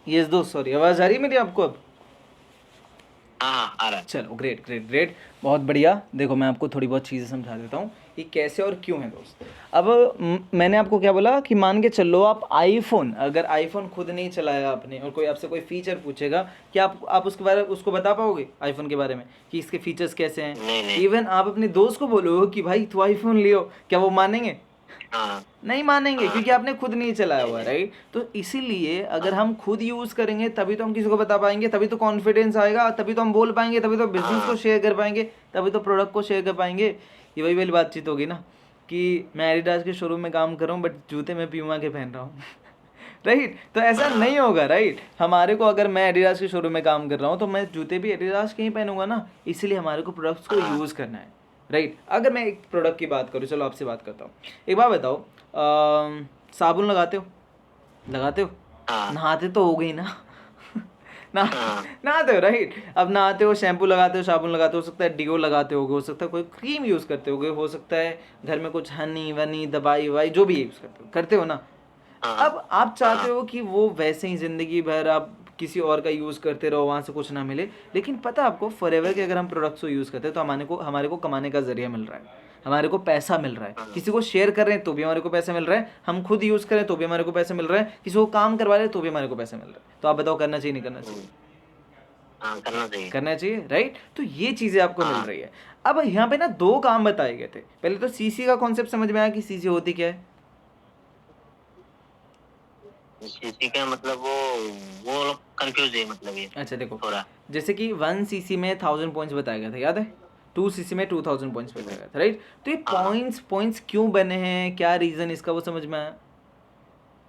Yes दोस्त, sorry, आवाज़ आ रही है मेरी आपको अब? हाँ आ रहा है। चलो ग्रेट ग्रेट ग्रेट, बहुत बढ़िया। देखो मैं आपको थोड़ी बहुत चीज़ें समझा देता हूँ कि कैसे और क्यों है दोस्त। अब मैंने आपको क्या बोला कि मान के चलो आप आईफोन, अगर आईफोन खुद नहीं चलाया आपने और कोई आपसे कोई फीचर पूछेगा, क्या आप उसके बारे उसको बता पाओगे आईफोन के बारे में कि इसके फीचर्स कैसे हैं? नहीं नहीं। इवन आप अपने दोस्त को बोलो कि भाई तू आईफोन लियो, क्या वो मानेंगे? हाँ नहीं मानेंगे, हाँ। क्योंकि आपने खुद नहीं चलाया नहीं हुआ, नहीं। राइट? तो इसीलिए अगर हाँ हम खुद यूज़ करेंगे तभी तो हम किसी को बता पाएंगे, तभी तो कॉन्फिडेंस आएगा, तभी तो हम बोल पाएंगे, तभी तो बिजनेस को हाँ शेयर कर पाएंगे, तभी तो प्रोडक्ट को शेयर कर पाएंगे। ये वही वाली बातचीत होगी ना कि मैं एडिडास के शोरूम में काम कर रहा हूँ बट जूते मैं प्यूमा के पहन रहा हूँ। राइट? तो ऐसा हाँ नहीं होगा, राइट? हमारे को अगर मैं एडिडास के शोरूम में काम कर रहा हूँ तो मैं जूते भी एडिडास के ही पहनूंगा ना, इसलिए हमारे को प्रोडक्ट्स को हाँ। यूज़ करना है, राइट? अगर मैं एक प्रोडक्ट की बात करूँ, चलो आपसे बात करता हूँ। एक बात बताओ, साबुन लगाते हो? लगाते हो? हाँ नहाते तो हो गई ना? नहाते हाँ नहाते हो, राइट? अब नहाते हो, शैम्पू लगाते हो, साबुन लगाते हो सकता है डिओ लगाते हो सकता है कोई क्रीम यूज़ करते हो सकता है घर में कुछ हनी वनी दवाई ववाई जो भी यूज़ करते हो ना। हाँ अब आप चाहते हाँ। हो कि वो वैसे ही ज़िंदगी भर आप किसी और का यूज़ करते रहो, वहाँ से कुछ ना मिले, लेकिन पता है आपको फॉरएवर के अगर हम प्रोडक्ट्स को यूज़ करते हैं तो हमारे को कमाने का ज़रिया मिल रहा है, हमारे को पैसा मिल रहा है, हाँ किसी को शेयर कर रहे हैं तो भी हमारे को पैसा मिल रहा है, हम खुद यूज़ करें तो भी हमारे को पैसा मिल रहा है, किसी को काम करवा रहे हैं तो भी हमारे को पैसा मिल रहा है। तो आप बताओ करना चाहिए नहीं करना चाहिए? हाँ, करना चाहिए। करना चाहिए, राइट? तो ये चीज़ें आपको मिल हाँ। रही है। अब यहाँ पे ना दो काम बताए गए थे। पहले तो सीसी का कॉन्सेप्ट समझ में आया कि सीसी होती क्या है? सीसी का मतलब वो लोग कंफ्यूज है, मतलब ये अच्छा देखो, थोड़ा। जैसे कि 1 सीसी में 1000 पॉइंट्स बताया गया था, याद है? 2 सीसी में 2000 पॉइंट्स बताया गया था, राइट? तो ये हाँ पॉइंट्स पॉइंट्ट्स क्यों बने हैं, क्या रीज़न इसका, वो समझ में आया?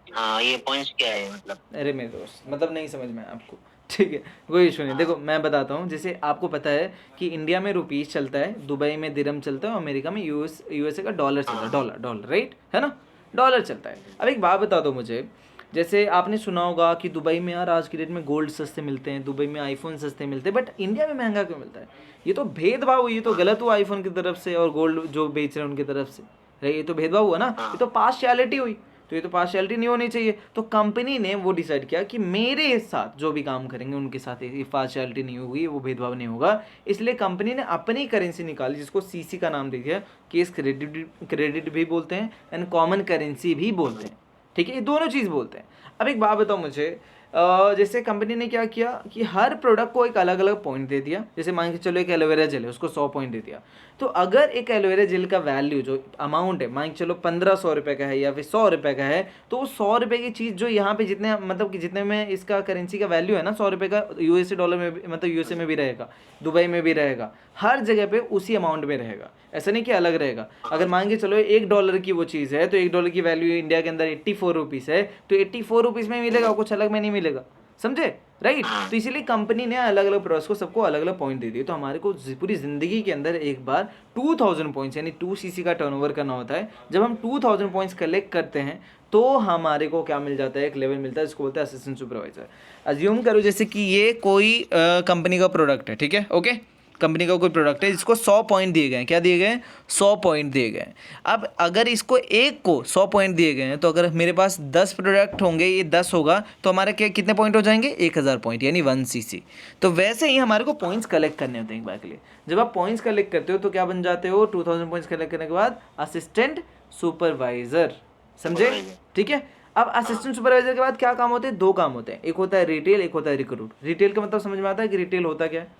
हाँ, ये पॉइंट्स क्या है मतलब? अरे मेरे दोस्त, मतलब नहीं समझ में आया आपको? ठीक है, कोई इशू नहीं। देखो हाँ मैं बताता हूँ, जैसे आपको पता है कि इंडिया में रुपीस चलता है, दुबई में दिरहम चलता है और अमेरिका में यूएसए का डॉलर चलता है, हाँ। डॉलर डॉलर, राइट है ना? डॉलर चलता है। अब एक बात बता दो मुझे, जैसे आपने सुना होगा कि दुबई में यार आज की डेट में गोल्ड सस्ते मिलते हैं, दुबई में आईफोन सस्ते मिलते हैं, बट इंडिया में महंगा क्यों मिलता है? ये तो भेदभाव हुई, ये तो गलत हुआ आईफोन की तरफ से और गोल्ड जो बेच रहे हैं उनकी तरफ से, right? ये तो भेदभाव हुआ ना, ये तो हाँ पार्शियलिटी हुई। तो ये तो पार्शियलिटी नहीं होनी चाहिए। तो कंपनी ने वो डिसाइड किया कि मेरे साथ जो भी काम करेंगे उनके साथ ये पार्शियलिटी नहीं होगी, वो भेदभाव नहीं होगा। इसलिए कंपनी ने अपनी करेंसी निकाली जिसको सीसी का नाम दे दिया, केस क्रेडिट भी बोलते हैं एंड कॉमन करेंसी भी बोलते हैं, ठीक है? ये दोनों चीज़ बोलते हैं। अब एक बात बताओ मुझे, जैसे कंपनी ने क्या किया कि हर प्रोडक्ट को एक अलग अलग पॉइंट दे दिया। जैसे मान के चलो एक एलोवेरा जेल है, उसको 100 पॉइंट दे दिया। तो अगर एक एलोवेरा जेल का वैल्यू जो अमाउंट है, मान के चलो 1500 रुपये का है या फिर 100 रुपये का है, तो वो 100 रुपये की चीज़ जो यहाँ पे जितने मतलब कि जितने में इसका करेंसी का वैल्यू है ना 100 रुपये का, यूएसए डॉलर में मतलब यूएसए में भी रहेगा, दुबई में भी रहेगा, हर जगह पे उसी अमाउंट में रहेगा। ऐसा नहीं कि अलग रहेगा। अगर मान के चलो $1 की वो चीज़ है तो $1 की वैल्यू इंडिया के अंदर 84 रुपीज़ है, तो 84 रुपीज़ में मिलेगा, कुछ अलग में नहीं मिलेगा, समझे? राइट? हाँ तो इसीलिए कंपनी ने अलग अलग प्रोडक्ट्स को सबको अलग अलग पॉइंट दे दिए। तो हमारे को पूरी ज़िंदगी के अंदर एक बार 2000 पॉइंट्स यानी 2 सीसी का टर्नओवर करना होता है। जब हम 2000 पॉइंट्स कलेक्ट करते हैं तो हमारे को क्या मिल जाता है, एक लेवल मिलता है जिसको बोलते हैं असिस्टेंट सुपरवाइजर। अज्यूम करो जैसे कि ये कोई कंपनी का प्रोडक्ट है, ठीक है, ओके? कंपनी का कोई प्रोडक्ट है जिसको 100 पॉइंट दिए गए हैं, क्या दिए गए हैं? 100 पॉइंट दिए गए हैं। अब अगर इसको एक को 100 पॉइंट दिए गए हैं तो अगर मेरे पास 10 प्रोडक्ट होंगे, ये 10 होगा तो हमारे क्या कितने पॉइंट हो जाएंगे? 1000 पॉइंट यानी 1 सीसी। तो वैसे ही हमारे को पॉइंट्स कलेक्ट करने होते हैं एक बार के लिए। जब आप पॉइंट्स कलेक्ट करते हो तो क्या बन जाते हो? 2000 पॉइंट्स कलेक्ट करने के बाद असिस्टेंट सुपरवाइजर, समझे? सुपरवाइजर। ठीक है। अब असिस्टेंट सुपरवाइजर के बाद क्या काम होते हैं? 2 काम होते हैं, एक होता है रिटेल, एक होता है रिक्रूट। रिटेल का मतलब समझ में आता है कि रिटेल होता क्या है?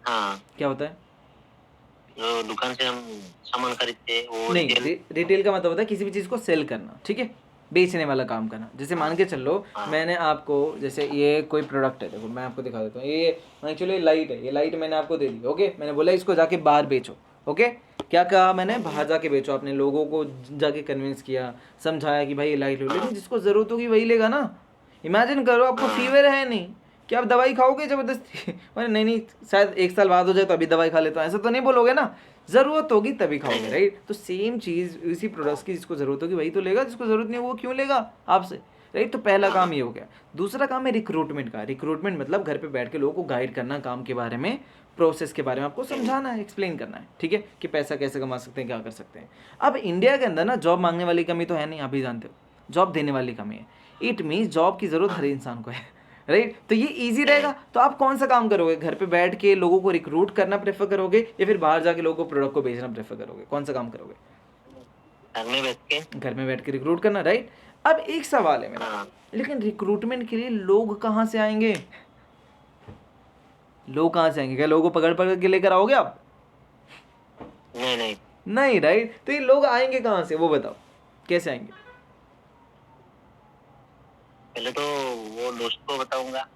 हाँ, क्या होता है? जो दुकान से हम सामान खरीदते हैं वो नहीं, रिटेल। रिटेल का मतलब होता है किसी भी चीज़ को सेल करना, ठीक है, बेचने वाला काम करना। जैसे मान के चलो हाँ मैंने आपको, जैसे ये कोई प्रोडक्ट है, देखो मैं आपको दिखा देता हूँ, ये मान के चलो ये लाइट है, ये लाइट मैंने आपको दे दी, ओके? मैंने बोला इसको जाके बाहर बेचो, ओके? क्या कहा मैंने? बाहर जाके बेचो। आपने लोगों को जाके कन्विंस किया, समझाया कि भाई ये लाइट लो, लेकिन जिसको ज़रूरत होगी वही लेगा ना। इमेजिन करो आपको फीवर है नहीं, क्या आप दवाई खाओगे ज़बरदस्ती? मैंने नहीं नहीं शायद 1 साल बाद हो जाए तो अभी दवाई खा लेता हूँ, ऐसा तो नहीं बोलोगे ना। ज़रूरत होगी तभी खाओगे, राइट? तो सेम चीज़ इसी प्रोडक्ट्स की, जिसको ज़रूरत होगी वही तो लेगा, जिसको ज़रूरत नहीं है वो क्यों लेगा आपसे, राइट? तो पहला काम ये हो गया। दूसरा काम है रिक्रूटमेंट का। रिक्रूटमेंट मतलब घर पे बैठ के लोगों को गाइड करना, काम के बारे में, प्रोसेस के बारे में आपको समझाना है, एक्सप्लेन करना है, ठीक है, कि पैसा कैसे कमा सकते हैं, क्या कर सकते हैं। अब इंडिया के अंदर ना जॉब मांगने वाली कमी तो है नहीं, आप भी जानते हो, जॉब देने वाली कमी है। इट मीन्स जॉब की ज़रूरत हर इंसान को है, राइट। तो ये ईजी रहेगा। तो आप कौन सा काम करोगे? घर पे बैठ के लोगों को रिक्रूट करना प्रेफर करोगे या फिर बाहर जाके लोगों को प्रोडक्ट को बेचना प्रेफर करोगे? कौन सा काम करोगे? घर में बैठ के। घर में बैठ के रिक्रूट करना, राइट। अब एक सवाल है मेरा, हाँ, लेकिन रिक्रूटमेंट के लिए लोग कहाँ से आएंगे? लोग कहाँ से आएंगे? क्या लोगों को पकड़ पकड़ के लेकर आओगे आप? नहीं नहीं, नहीं, राइट। तो ये लोग आएंगे कहाँ से, वो बताओ, कैसे आएंगे? पहले तो वो दोस्त को बताऊंगा।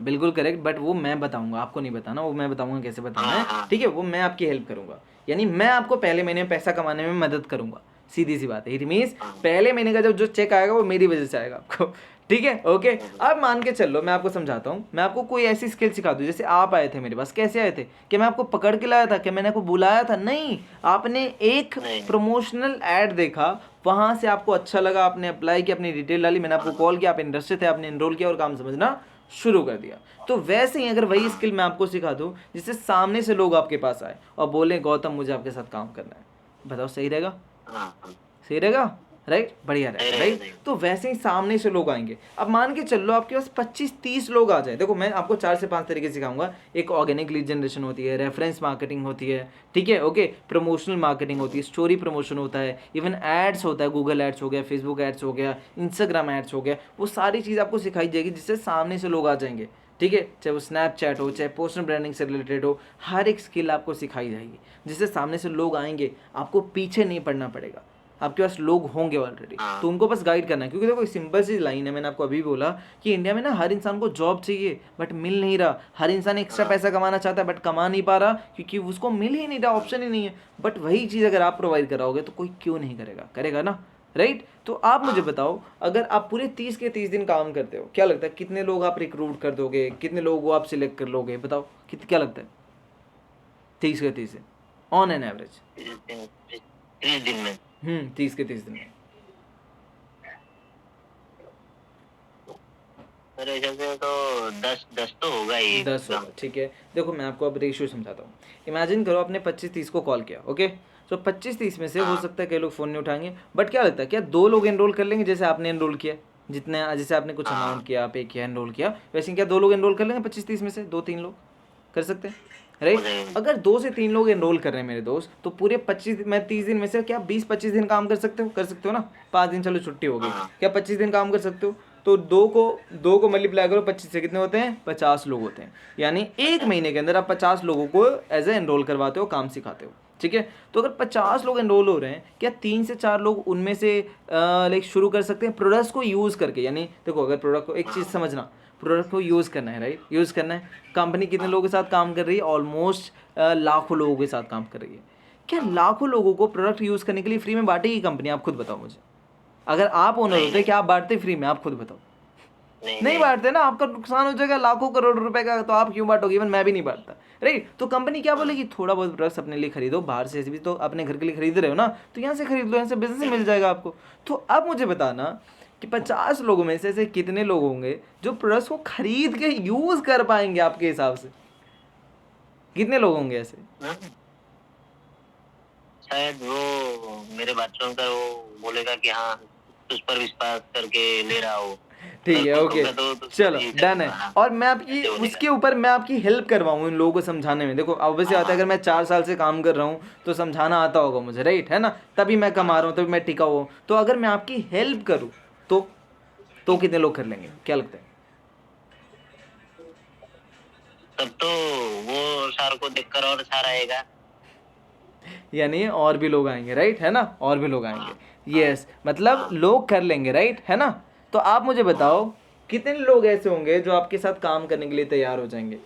बिल्कुल करेक्ट, बट वो मैं बताऊंगा, आपको नहीं बताना, वो मैं बताऊंगा कैसे बताना है, हाँ ठीक है। वो मैं आपकी हेल्प करूंगा, यानी मैं आपको पहले महीने में पैसा कमाने में मदद करूंगा, सीधी सी बात है। इट मीन्स हाँ पहले महीने का जब जो चेक आएगा वो मेरी वजह से आएगा आपको, ठीक है, ओके। अब मान के चलो, मैं आपको समझाता हूँ, मैं आपको कोई ऐसी स्किल सिखा दूँ। जैसे आप आए थे मेरे पास, कैसे आए थे? कि मैं आपको पकड़ के लाया था? क्या मैंने आपको बुलाया था? नहीं, आपने एक नहीं। प्रमोशनल ऐड देखा, वहां से आपको अच्छा लगा, आपने अप्लाई किया, अपनी डिटेल डाली, मैंने आपको कॉल किया, आप इंटरेस्टेड थे, आपने एनरोल किया और काम समझना शुरू कर दिया। तो वैसे ही अगर वही स्किल मैं आपको सिखा दूं जिससे सामने से लोग आपके पास आए और बोले गौतम मुझे आपके साथ काम करना है, बताओ सही रहेगा? हाँ हाँ, सही रहेगा, राइट, बढ़िया सही रहेगा, रहेगा, राइट। सही। तो वैसे ही सामने से लोग आएंगे। अब मान के चलो आपके पास 25-30 लोग आ जाए। देखो मैं आपको 4 से 5 तरीके सिखाऊंगा। एक ऑर्गेनिक लीड जनरेशन होती है, रेफरेंस मार्केटिंग होती है, ठीक है, ओके, प्रमोशनल मार्केटिंग होती है, स्टोरी प्रमोशन होता है, इवन एड्स होता है, गूगल एड्स हो गया, फेसबुक एड्स हो गया, इंस्टाग्राम एड्स हो गया। वो सारी चीज़ आपको सिखाई जाएगी जिससे सामने से लोग आ जाएंगे, ठीक है। चाहे वो स्नैपचैट हो, चाहे पर्सनल ब्रांडिंग से रिलेटेड हो, हर एक स्किल आपको सिखाई जाएगी जिससे सामने से लोग आएंगे, आपको पीछे नहीं पड़ना पड़ेगा, आपके पास लोग होंगे ऑलरेडी, हाँ तो उनको बस गाइड करना है। क्योंकि देखो सिंपल सी लाइन है, मैंने आपको अभी बोला कि इंडिया में ना हर इंसान को जॉब चाहिए बट मिल नहीं रहा। हर इंसान एक्स्ट्रा पैसा कमाना चाहता है बट कमा नहीं पा रहा क्योंकि उसको मिल ही नहीं रहा, ऑप्शन ही नहीं है। बट वही चीज़ अगर आप प्रोवाइड कराओगे तो कोई क्यों नहीं करेगा, करेगा ना, राइट। तो आप मुझे बताओ, अगर आप पूरे 30 के 30 दिन काम करते हो, क्या लगता है कितने लोग आप रिक्रूट कर दोगे, कितने लोगों को आप सिलेक्ट कर लोगे? बताओ क्या लगता है 30 के 30 दिन ऑन एन एवरेज? 30 दिन में। 30 के 30 दिन में मेरे हिसाब से तो 10 तो होगा ही 10 कम। होगा, ठीक है। देखो मैं आपको अब रेशियो समझाता हूँ। इमेजिन करो आपने 25-30 को कॉल किया, ओके। तो 25-30 में से हो सकता है कई लोग फ़ोन नहीं उठाएंगे, बट क्या लगता है क्या 2 लोग एनरोल कर लेंगे जैसे आपने एनरोल किया? जितने जैसे आपने कुछ अमाउंट किया, पे किया, एनरोल किया, वैसे क्या 2 लोग एनरोल कर लेंगे 25-30 में से? 2-3 लोग कर सकते हैं, राइट। अगर 2 से 3 लोग एनरोल कर रहे हैं मेरे दोस्त, तो पूरे 25 मैं 30 दिन में से क्या 20-25 दिन काम कर सकते हो? कर सकते हो ना। 5 दिन चलो छुट्टी हो गई, क्या 25 दिन काम कर सकते हो? तो 2 को मल्टीप्लाई करो 25 से, कितने होते हैं? 50 लोग होते हैं। यानी एक महीने के अंदर आप 50 लोगों को एज ए एनरोल करवाते हो, काम सिखाते हो, ठीक है। तो अगर 50 लोग एनरोल हो रहे हैं, क्या 3 से 4 लोग उनमें से लाइक शुरू कर सकते हैं प्रोडक्ट्स को यूज़ करके? यानी देखो अगर प्रोडक्ट को, एक चीज़ समझना, प्रोडक्ट को यूज़ करना है, राइट, यूज़ करना है। कंपनी कितने लोगों के साथ काम कर रही है? ऑलमोस्ट लाखों लोगों के साथ काम कर रही है। क्या लाखों लोगों को प्रोडक्ट यूज़ करने के लिए फ्री में बांटेगी कंपनी? आप खुद बताओ मुझे। अगर आप ओनर होते, क्या आप बांटते फ्री में? आप खुद बताओ। नहीं बांटते ना, आपका नुकसान हो जाएगा लाखों करोड़ रुपए का, तो आप क्यों बांटोगे? इवन मैं भी नहीं बांटता, राइट। तो कंपनी क्या बोलेगी? थोड़ा बहुत प्रोडक्ट्स अपने लिए खरीदो, बाहर से भी तो अपने घर के लिए खरीद रहे हो ना, तो यहाँ से खरीद लो, यहाँ से बिजनेस मिल जाएगा आपको। तो अब मुझे बताना कि 50 लोगों में से ऐसे कितने लोग होंगे जो प्रोडक्ट्स को खरीद के यूज कर पाएंगे आपके हिसाब से? कितने लोग होंगे ऐसे? शायद वो मेरे बात सुनकर वो बोलेगा कि हाँ तुझ पर विश्वास करके ले रहा हो। ठीक है, ओके, चलो डन है। और मैं आपकी उसके ऊपर मैं आपकी हेल्प करवाऊँ इन लोगों को समझाने में। देखो ऑब्वियसली आता है, अगर मैं 4 साल से काम कर रहा हूँ तो समझाना आता होगा मुझे, राइट, है ना, तभी मैं कमा रहा हूँ, तभी मैं टिका हुआ हूँ। तो अगर मैं आपकी हेल्प करूँ तो कितने लोग कर लेंगे, क्या लगता है? तब तो वो सार को देखकर और सार आएगा। यानी और भी लोग आएंगे, राइट, है ना, और भी लोग आएंगे, यस, मतलब लोग कर लेंगे, राइट, है ना। तो आप मुझे बताओ कितने लोग ऐसे होंगे जो आपके साथ काम करने के लिए तैयार हो जाएंगे?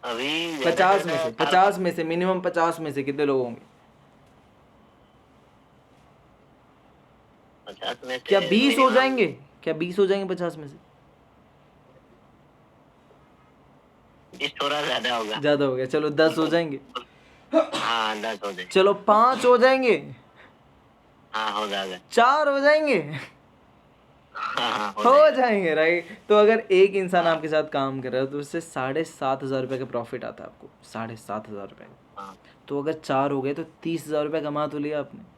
अभी 50 में से मिनिमम 50 में से कितने लोग होंगे? 50 में से क्या 20 हो जाएंगे? क्या 20 हो जाएंगे 50 में से? 20 थोड़ा ज्यादा होगा। ज्यादा हो गया, चलो 10 हो जाएंगे। हाँ 10 हो जाए। चलो 5 हो जाएंगे। हाँ हो जाएगा। 4 हो जाएंगे। हाँ, हो जाएंगे, राइट। तो अगर एक इंसान आपके साथ काम कर रहा है तो उससे 7,500 का प्रॉफिट आता है आपको, 7,500 हाँ, तो अगर 4 हो गए तो 30,000 कमा तो लिया आपने।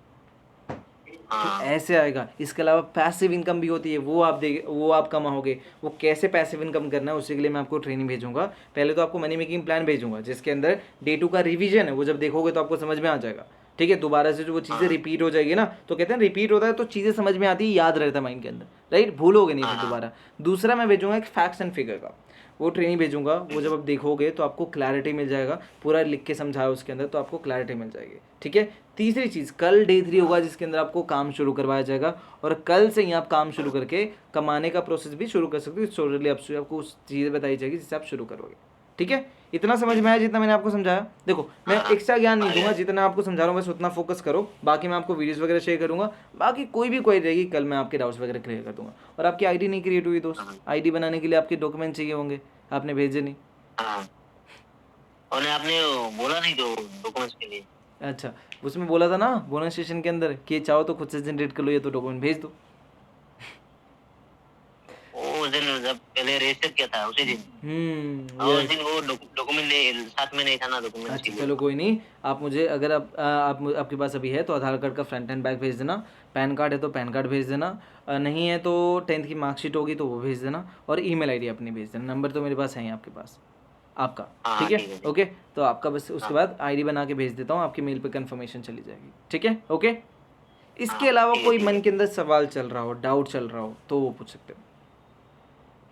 तो हाँ, ऐसे आएगा। इसके अलावा पैसिव इनकम भी होती है, वो आप कमाओगे। वो कैसे पैसिव इनकम करना है उसके लिए मैं आपको ट्रेनिंग भेजूंगा। पहले तो आपको मनी मेकिंग प्लान भेजूंगा जिसके अंदर डे 2 का रिवीजन है, वो जब देखोगे तो आपको समझ में आ जाएगा। ठीक है, दोबारा से जो वो चीज़ें रिपीट हो जाएगी ना, तो कहते हैं रिपीट होता है तो चीज़ें समझ में आती है, याद रहता है माइंड के अंदर, राइट, भूलोगे नहीं फिर हाँ, दोबारा। दूसरा मैं भेजूंगा एक फैक्ट्स एंड फिगर का, वो ट्रेनिंग भेजूंगा। वो जब आप देखोगे तो आपको क्लैरिटी मिल जाएगा, पूरा लिख के समझाया उसके अंदर, तो आपको क्लैरिटी मिल जाएगी। ठीक है। तीसरी चीज़, कल डे 3 होगा जिसके अंदर आपको काम शुरू करवाया जाएगा, और कल से ही आप काम शुरू करके कमाने का प्रोसेस भी शुरू कर सकते हो। टोटली आपको उस चीज़ें बताई जाएगी जिससे आप शुरू करोगे। ठीक है, इतना समझ में आया जितना मैंने आपको समझाया। देखो मैं एक्स्ट्रा ज्ञान नहीं दूंगा, जितना आपको समझा रहा हूँ बस उतना फोकस करो। बाकी मैं आपको वीडियोस वगैरह शेयर करूंगा, बाकी कोई भी क्वेरी रहेगी कल मैं आपके डाउट्स वगैरह क्लियर कर दूंगा। और आपकी आईडी नहीं क्रिएट हुई दोस्त, आईडी बनाने के लिए आपके डॉक्यूमेंट चाहिए होंगे, आपने भेजे नहीं। हाँ। और आपने बोला नहीं तो डॉक्यूमेंट्स के लिए। अच्छा, उसमें बोला था ना बोनस सेशन के अंदर कि चाहो तो खुद से जनरेट कर लो या तो डॉक्यूमेंट भेज दो। उस दिन जब पहले रजिस्टर किया था उसी दिन, और उस दिन वो डॉक्यूमेंट साथ में नहीं था ना, डॉक्यूमेंट के अच्छा लिए। चलो कोई नहीं, आप मुझे अगर आपके पास अभी है तो आधार कार्ड का फ्रंट एंड बैक भेज देना, पैन कार्ड है तो पैन कार्ड भेज देना, नहीं है तो 10th की मार्कशीट होगी तो वो भेज देना, और ईमेल आईडी अपनी भेज देना। नंबर तो मेरे पास है ही आपके पास आपका। हाँ, ठीक है, ठीक है, ठीक। ओके। तो आपका बस उसके बाद आईडी बना के भेज देता हूँ, आपकी मेल पे कंफर्मेशन चली जाएगी। ठीक है, ओके। इसके हाँ, अलावा ठीक है, कोई ठीक मन है। के अंदर सवाल चल रहा हो, डाउट चल रहा हो तो वो पूछ सकते हो।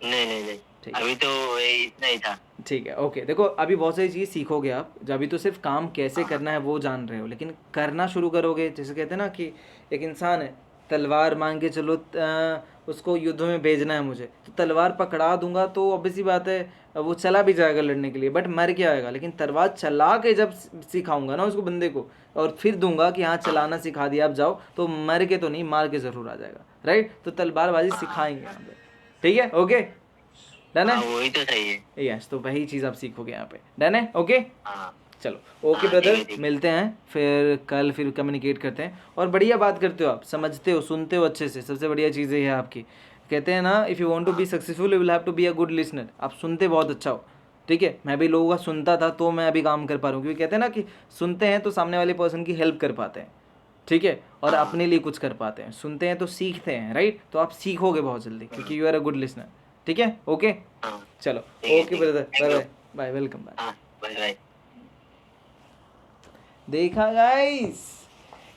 नहीं, नहीं, नहीं, ठीक है, अभी तो इतना ही था। ठीक है, ओके। देखो अभी बहुत सारी चीज़ सीखोगे आप, अभी तो सिर्फ काम कैसे करना है वो जान रहे हो, लेकिन करना शुरू करोगे। जैसे कहते हैं ना कि एक इंसान है, तलवार मांग के चलो, उसको युद्ध में भेजना है मुझे, तो तलवार पकड़ा दूंगा तो ऑब्वियसली बात है वो चला भी जाएगा लड़ने के लिए, बट मर के आएगा। लेकिन तलवार चला के जब सिखाऊंगा ना उसको, बंदे को, और फिर दूंगा कि हाँ चलाना सिखा दिया, अब जाओ, तो मर के तो नहीं, मार के ज़रूर आ जाएगा, राइट। तो तलवारबाजी सिखाएंगे यहाँ पे। ठीक है, ओके, डन है। हाँ, वही तो सही है। यस, तो वही चीज़ आप सीखोगे यहाँ पे, डन है, ओके। हाँ, चलो ओके हाँ, ठीक है, ब्रदर, ठीक है। मिलते हैं फिर कल, फिर कम्युनिकेट करते हैं। और बढ़िया बात करते हो आप, समझते हो, सुनते हो अच्छे से, सबसे बढ़िया चीज़ ये है आपकी। कहते हैं ना, if you want to be successful you will have to be a good listener. आप सुनते बहुत अच्छा हो। ठीक है, मैं भी लोगों का सुनता था तो मैं अभी काम कर पा रहा हूँ, क्योंकि कहते हैं ना कि सुनते हैं तो सामने वाले पर्सन की हेल्प कर पाते हैं। ठीक है, और हाँ, अपने लिए कुछ कर पाते हैं। सुनते हैं तो सीखते हैं, राइट। तो आप सीखोगे बहुत जल्दी क्योंकि you are a good listener. ठीक है, ओके। हाँ, चलो ठीक है, ओके ठीक है। Brother, thank bye you. Bye, bye, welcome, bye. हाँ, बाय बाय। देखा गाइस,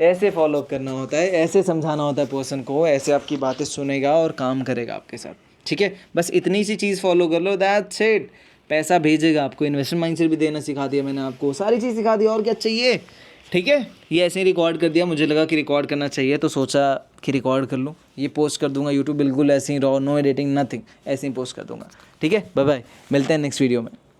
ऐसे फॉलो करना होता है, ऐसे समझाना होता है पर्सन को, ऐसे आपकी बातें सुनेगा और काम करेगा आपके साथ। ठीक है, बस इतनी सी चीज़ फॉलो कर लो, दैट्स इट। पैसा भेजेगा आपको, इन्वेस्टमेंट माइंडसेट भी देना सिखा दिया मैंने आपको, सारी चीज़ सिखा दी, और क्या चाहिए। ठीक है, ये ऐसे ही रिकॉर्ड कर दिया, मुझे लगा कि रिकॉर्ड करना चाहिए तो सोचा कि रिकॉर्ड कर लूँ। ये पोस्ट कर दूंगा यूट्यूब, बिल्कुल ऐसे ही रॉ, नो एडिटिंग, नथिंग, ऐसे ही पोस्ट कर दूंगा। ठीक है, बाय बाय, मिलते हैं नेक्स्ट वीडियो में।